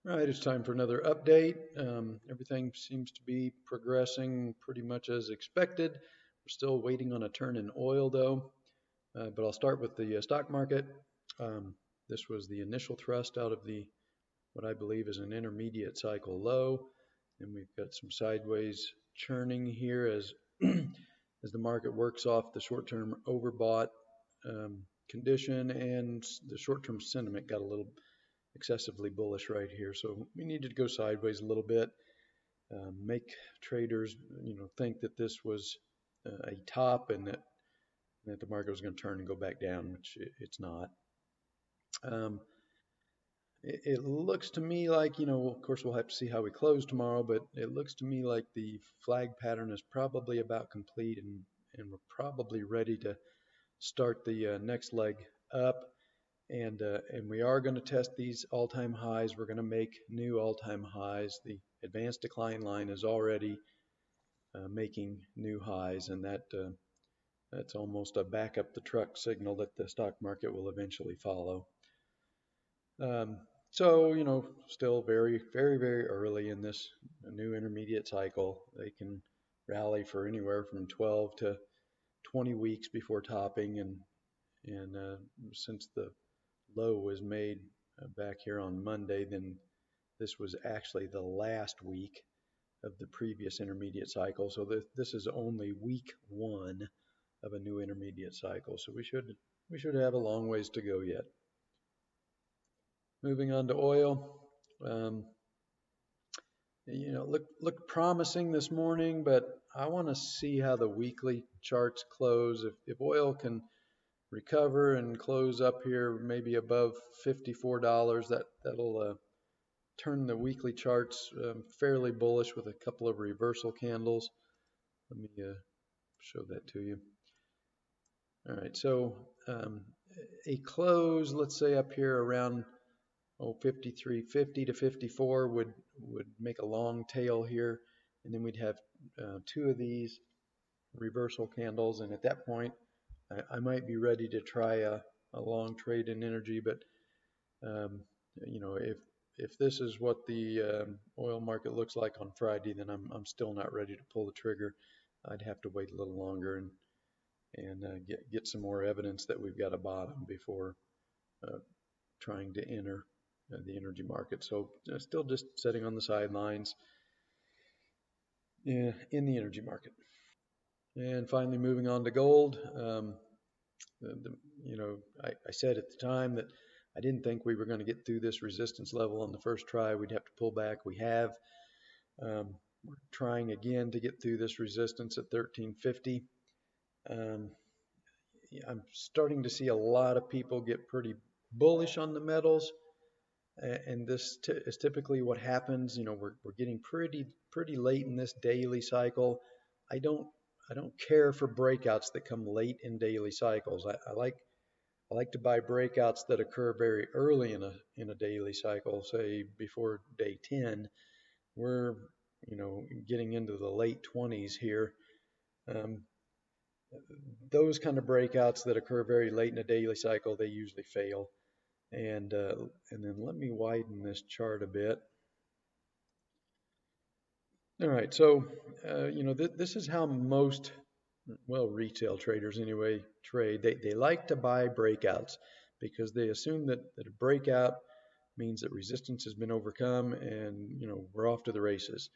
All right, it's time for another update. Everything seems to be progressing pretty much as expected. We're still waiting on a turn in oil, though. But I'll start with the stock market. Um, this was the initial thrust out of the what I believe is an intermediate cycle low, and we've got some sideways churning here as as the market works off the short-term overbought condition, and the short-term sentiment got a little excessively bullish right here. So we needed to go sideways a little bit, make traders, think that this was a top and that the market was going to turn and go back down, which it's not. Um, it looks to me like, of course, we'll have to see how we close tomorrow, but it looks to me like the flag pattern is probably about complete, and we're probably ready to start the next leg up. And we are going to test these all-time highs. We're going to make new all-time highs. The advanced decline line is already making new highs, and that's almost a back up the truck signal that the stock market will eventually follow. Um, so, still very, very, very early in this new intermediate cycle. They can rally for anywhere from 12 to 20 weeks before topping, and since the low was made back here on Monday, then this was actually the last week of the previous intermediate cycle. So this is only week one of a new intermediate cycle. So we should have a long ways to go yet. Moving on to oil. Um, look promising this morning, but I want to see how the weekly charts close. If oil can recover and close up here maybe above $54, that'll turn the weekly charts fairly bullish with a couple of reversal candles. Let me show that to you. All right, so a close, let's say up here around 53.50 to 54 would make a long tail here, and then we'd have two of these reversal candles, and at that point, I might be ready to try a long trade in energy, but um, if this is what the oil market looks like on Friday, then I'm still not ready to pull the trigger. I'd have to wait a little longer and get some more evidence that we've got a bottom before uh, trying to enter the energy market. So still just sitting on the sidelines in the energy market. And finally, moving on to gold. The, I said at the time that I didn't think we were going to get through this resistance level on the first try. We'd have to pull back. We have. We're trying again to get through this resistance at 1350. Um, I'm starting to see a lot of people get pretty bullish on the metals, and this is typically what happens. We're getting pretty late in this daily cycle. I don't I don't care for breakouts that come late in daily cycles. I like to buy breakouts that occur very early in a daily cycle, say before day 10. We're getting into the late 20s here. Um, those kind of breakouts that occur very late in a daily cycle, they usually fail. And then let me widen this chart a bit. All right, so this is how most, well, retail traders anyway trade. They like to buy breakouts because they assume that a breakout means that resistance has been overcome and we're off to the races.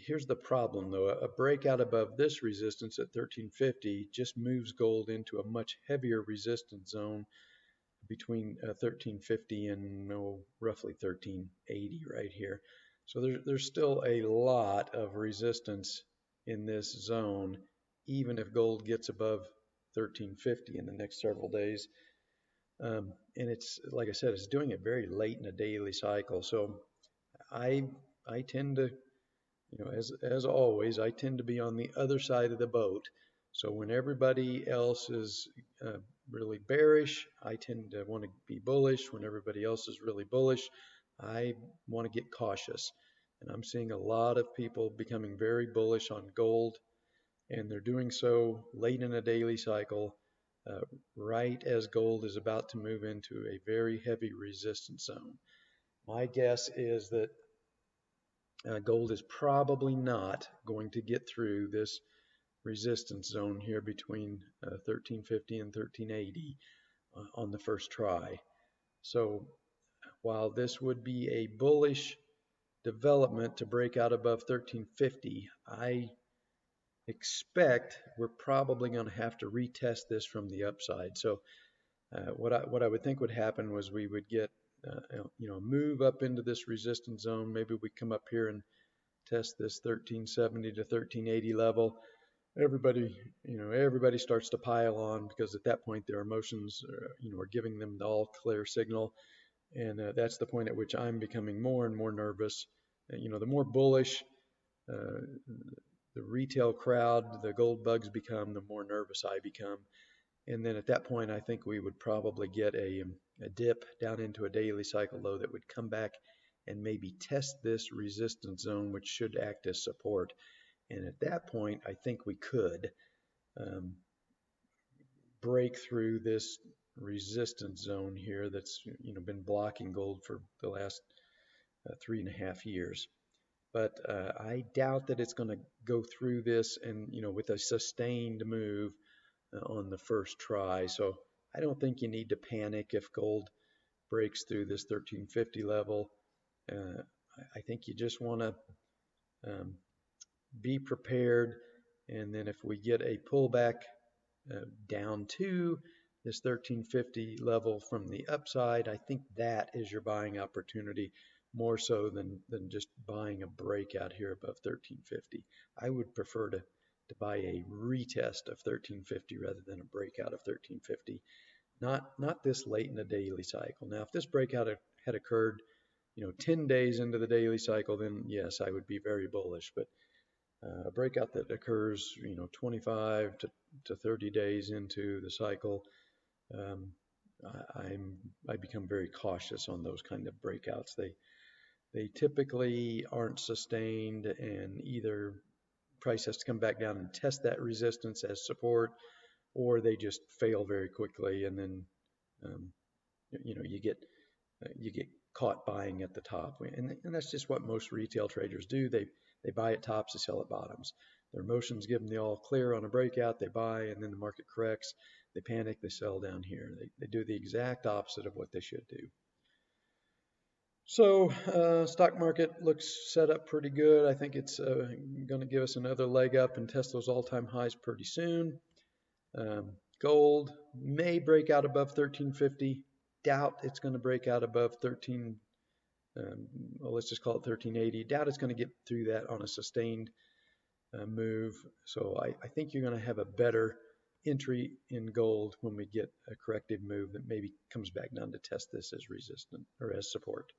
Here's the problem though: a breakout above this resistance at 1350 just moves gold into a much heavier resistance zone between 1350 and roughly 1380 right here. So there's still a lot of resistance in this zone, even if gold gets above 1350 in the next several days. And it's, like I said, it's doing it very late in a daily cycle. So I I tend to, as always, I tend to be on the other side of the boat. So when everybody else is really bearish, I tend to want to be bullish. When everybody else is really bullish, I want to get cautious. And I'm seeing a lot of people becoming very bullish on gold, and they're doing so late in a daily cycle, uh, right as gold is about to move into a very heavy resistance zone. My guess is that gold is probably not going to get through this resistance zone here between 1350 and 1380 on the first try. So while this would be a bullish development to break out above 1350, I expect we're probably going to have to retest this from the upside. So what I would think would happen was we would get move up into this resistance zone. Maybe we come up here and test this 1370 to 1380 level. Everybody starts to pile on because at that point their emotions are giving them the all clear signal, and that's the point at which I'm becoming more and more nervous. The more bullish the retail crowd, the gold bugs become, the more nervous I become. And then at that point, I think we would probably get a dip down into a daily cycle low that would come back and maybe test this resistance zone, which should act as support. And at that point, I think we could break through this resistance zone here that's been blocking gold for the last 3.5 years. But I doubt that it's going to go through this and with a sustained move on the first try. So I don't think you need to panic if gold breaks through this 1350 level. I think you just want to be prepared, and then if we get a pullback down to this 1350 level from the upside, I think that is your buying opportunity more so than just buying a breakout here above 1350. I would prefer to buy a retest of 1350 rather than a breakout of 1350. Not this late in the daily cycle. Now, if this breakout had occurred, 10 days into the daily cycle, then yes, I would be very bullish. But a breakout that occurs, 25 to 30 days into the cycle, I become very cautious on those kind of breakouts. They typically aren't sustained, and either price has to come back down and test that resistance as support, or they just fail very quickly, and then you get caught buying at the top, and that's just what most retail traders do. They buy at tops, they sell at bottoms. Their emotions give them the all clear on a breakout, they buy, and then the market corrects, they panic, they sell down here. They do the exact opposite of what they should do. So stock market looks set up pretty good. I think it's going to give us another leg up and test those all-time highs pretty soon. Gold may break out above 1350. Doubt it's going to break out above 13. Well, let's just call it 1380. Doubt it's going to get through that on a sustained move. So I think you're going to have a better entry in gold when we get a corrective move that maybe comes back down to test this as resistant or as support.